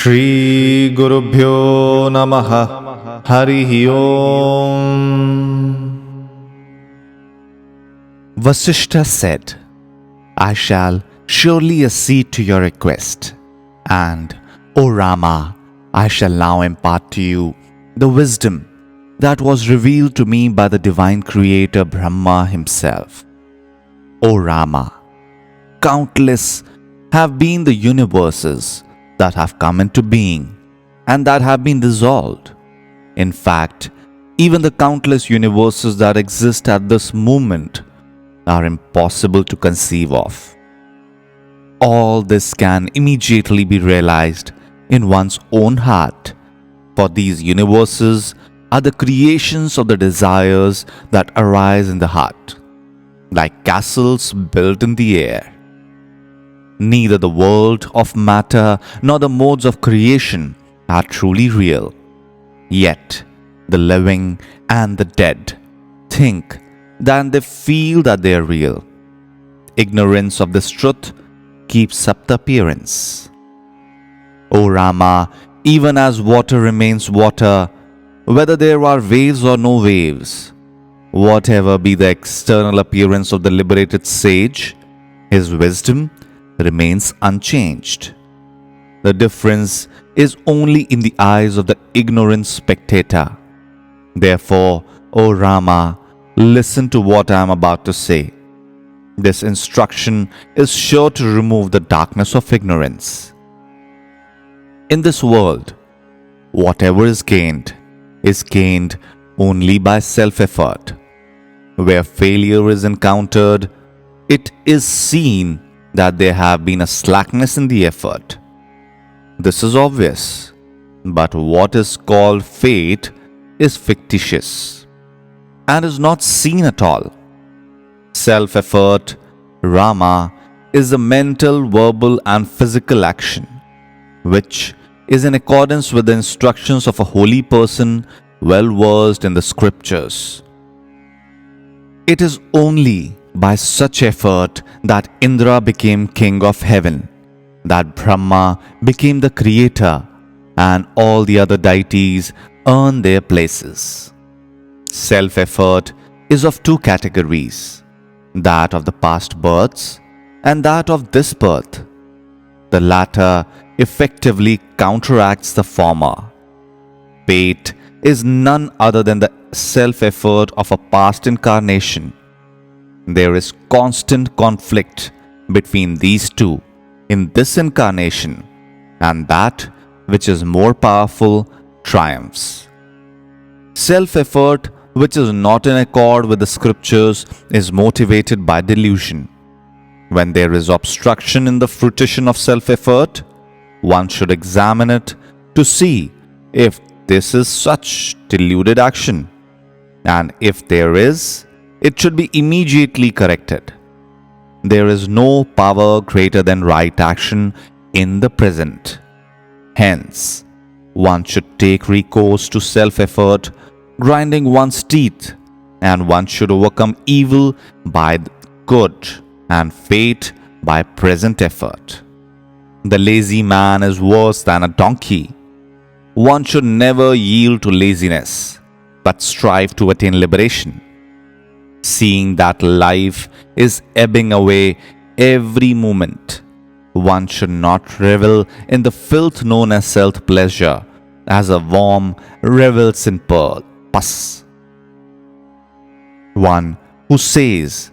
Shri Gurubhyo Namaha Harihi Om. Vasishtha said, I shall surely accede to your request, and, O Rama, I shall now impart to you the wisdom that was revealed to me by the divine creator Brahma himself. O Rama, countless have been the universes that have come into being and that have been dissolved. In fact, even the countless universes that exist at this moment are impossible to conceive of. All this can immediately be realized in one's own heart, for these universes are the creations of the desires that arise in the heart, like castles built in the air. Neither the world of matter nor the modes of creation are truly real. Yet, the living and the dead think that they feel that they are real. Ignorance of this truth keeps up the appearance. O Rama, even as water remains water, whether there are waves or no waves, whatever be the external appearance of the liberated sage, his wisdom remains unchanged. The difference is only in the eyes of the ignorant spectator. Therefore, O Rama, listen to what I am about to say. This instruction is sure to remove the darkness of ignorance. In this world, whatever is gained only by self-effort. Where failure is encountered, it is seen that there have been a slackness in the effort. This is obvious, but what is called fate is fictitious and is not seen at all. Self-effort, Rama, is the mental, verbal and physical action, which is in accordance with the instructions of a holy person well versed in the scriptures. It is only by such effort that Indra became king of heaven, that Brahma became the creator, and all the other deities earned their places. Self-effort is of two categories, that of the past births and that of this birth. The latter effectively counteracts the former. Fate is none other than the self-effort of a past incarnation. There is constant conflict between these two in this incarnation, and that which is more powerful triumphs. Self-effort which is not in accord with the scriptures is motivated by delusion. When there is obstruction in the fruition of self-effort, one should examine it to see if this is such deluded action, and if there is, it should be immediately corrected. There is no power greater than right action in the present. Hence, one should take recourse to self-effort, grinding one's teeth, and one should overcome evil by good and fate by present effort. The lazy man is worse than a donkey. One should never yield to laziness, but strive to attain liberation. Seeing that life is ebbing away every moment, one should not revel in the filth known as self-pleasure, as a worm revels in pus. One who says,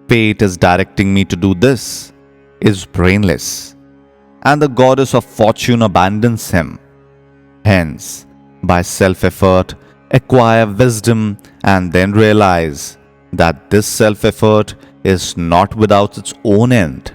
fate is directing me to do this, is brainless, and the goddess of fortune abandons him. Hence, by self-effort, acquire wisdom and then realize that this self-effort is not without its own end,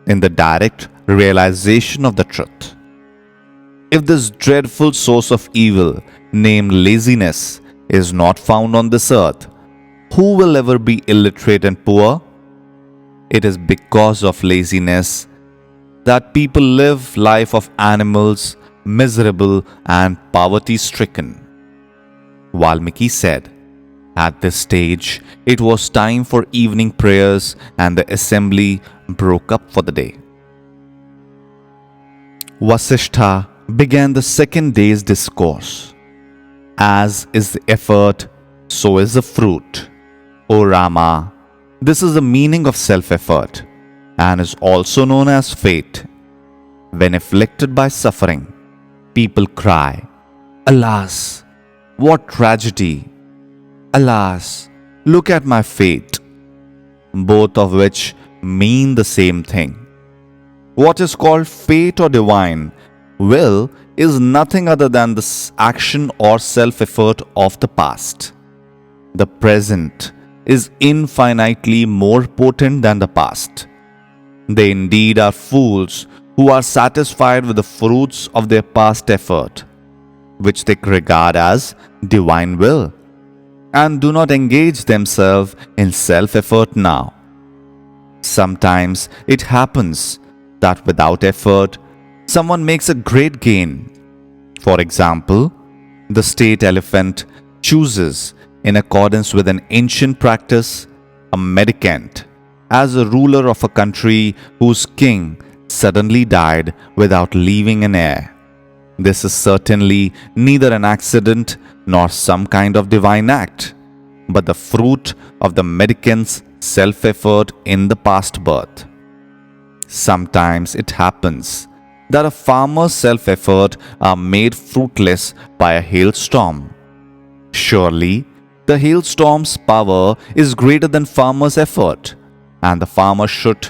in the direct realization of the truth. If this dreadful source of evil, named laziness, is not found on this earth, who will ever be illiterate and poor? It is because of laziness that people live life of animals, miserable and poverty-stricken. Valmiki said, at this stage, it was time for evening prayers and the assembly broke up for the day. Vasishtha began the second day's discourse. As is the effort, so is the fruit. O Rama, this is the meaning of self-effort and is also known as fate. When afflicted by suffering, people cry, "Alas, what tragedy! Alas, look at my fate," both of which mean the same thing. What is called fate or divine will is nothing other than the action or self-effort of the past. The present is infinitely more potent than the past. They indeed are fools who are satisfied with the fruits of their past effort, which they regard as divine will, and do not engage themselves in self-effort now. Sometimes it happens that without effort, someone makes a great gain. For example, the state elephant chooses, in accordance with an ancient practice, a mendicant as a ruler of a country whose king suddenly died without leaving an heir. This is certainly neither an accident nor some kind of divine act, but the fruit of the mendicant's self-effort in the past birth. Sometimes it happens that a farmer's self-effort are made fruitless by a hailstorm. Surely, the hailstorm's power is greater than farmer's effort, and the farmer should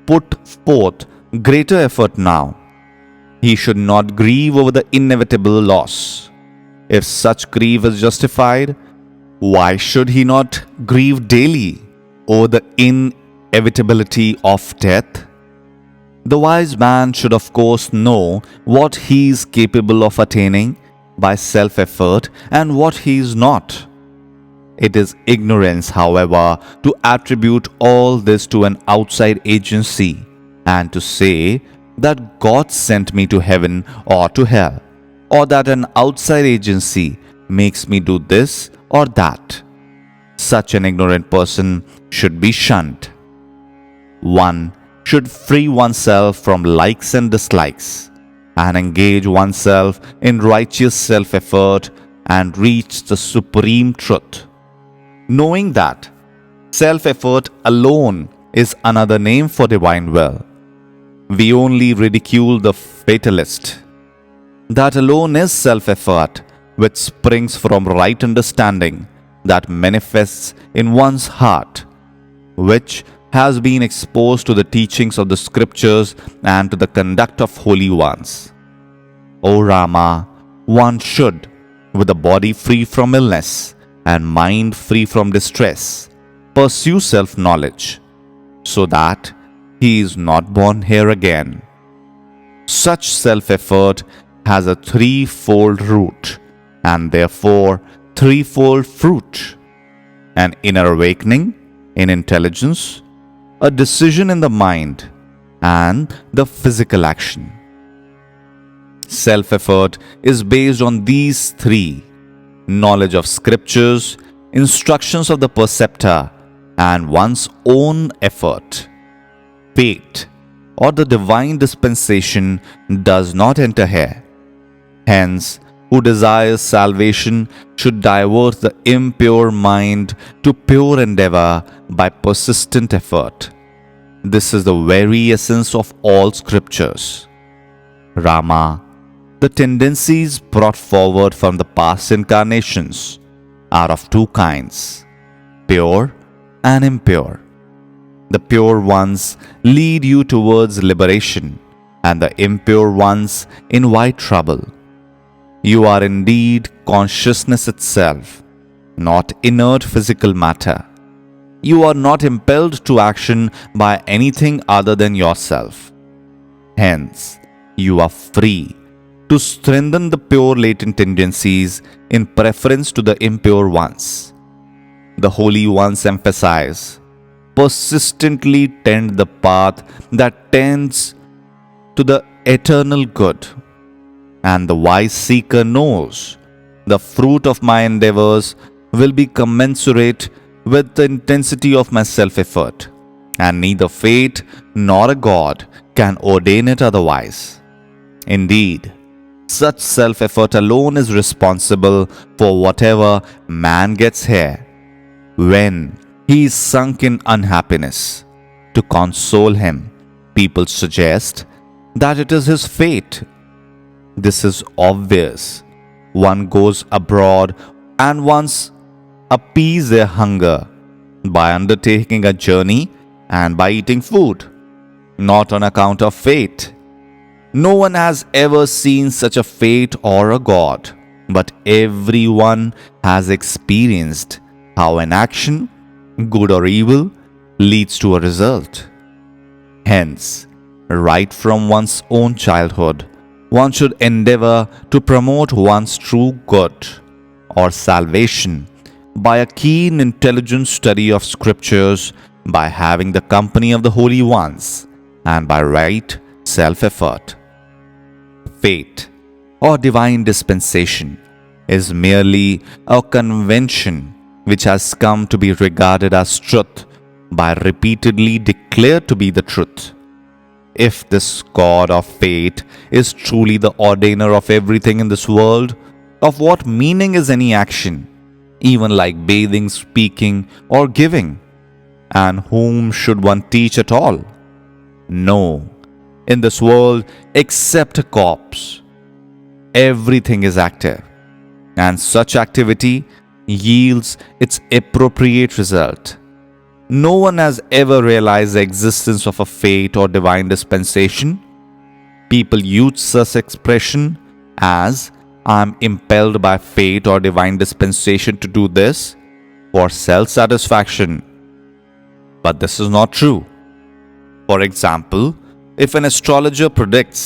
put forth greater effort now. He should not grieve over the inevitable loss. If such grief is justified, why should he not grieve daily over the inevitability of death? The wise man should of course know what he is capable of attaining by self-effort and what he is not. It is ignorance, however, to attribute all this to an outside agency and to say that God sent me to heaven or to hell, or that an outside agency makes me do this or that. Such an ignorant person should be shunned. One should free oneself from likes and dislikes and engage oneself in righteous self-effort and reach the supreme truth, knowing that self-effort alone is another name for divine will. We only ridicule the fatalist. That alone is self-effort, which springs from right understanding that manifests in one's heart, which has been exposed to the teachings of the scriptures and to the conduct of holy ones. O Rama, one should, with a body free from illness and mind free from distress, pursue self-knowledge, so that he is not born here again. Such self-effort has a threefold root and therefore threefold fruit: an inner awakening in intelligence, a decision in the mind, and the physical action. Self-effort is based on these three: knowledge of scriptures, instructions of the preceptor, and one's own effort. Fate or the divine dispensation does not enter here. Hence, who desires salvation should divert the impure mind to pure endeavor by persistent effort. This is the very essence of all scriptures. Rama, the tendencies brought forward from the past incarnations are of two kinds: pure and impure. The pure ones lead you towards liberation, and the impure ones invite trouble. You are indeed consciousness itself, not inert physical matter. You are not impelled to action by anything other than yourself. Hence, you are free to strengthen the pure latent tendencies in preference to the impure ones. The holy ones emphasize, persistently tend the path that tends to the eternal good. And the wise seeker knows the fruit of my endeavors will be commensurate with the intensity of my self-effort, and neither fate nor a god can ordain it otherwise. Indeed, Such self-effort alone is responsible for whatever man gets here. When he is sunk in unhappiness, to console him, people suggest that it is his fate. This is obvious. One goes abroad and once appease their hunger by undertaking a journey and by eating food, not on account of fate. No one has ever seen such a fate or a god, but everyone has experienced how an action, good or evil, leads to a result. Hence, right from one's own childhood, one should endeavor to promote one's true good or salvation by a keen, intelligent study of scriptures, by having the company of the holy ones, and by right self-effort. Fate or divine dispensation is merely a convention which has come to be regarded as truth by repeatedly declared to be the truth. If this God of fate is truly the ordainer of everything in this world, of what meaning is any action, even like bathing, speaking, or giving? And whom should one teach at all? No, in this world, except a corpse, everything is active, and such activity yields its appropriate result. No one has ever realized the existence of a fate or divine dispensation. People use such expression as, "I am impelled by fate or divine dispensation to do this," for self-satisfaction. But this is not true. For example, if an astrologer predicts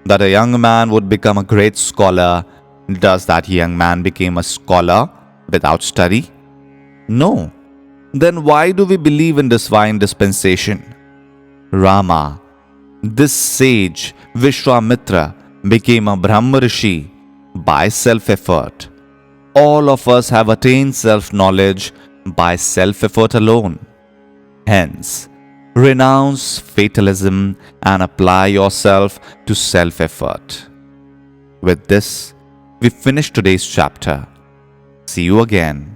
that a young man would become a great scholar, does that young man become a scholar without study? No. Then why do we believe in divine dispensation? Rama, this sage Vishwamitra, became a Brahma Rishi by self-effort. All of us have attained self-knowledge by self-effort alone. Hence, renounce fatalism and apply yourself to self-effort. With this, we finish today's chapter. See you again.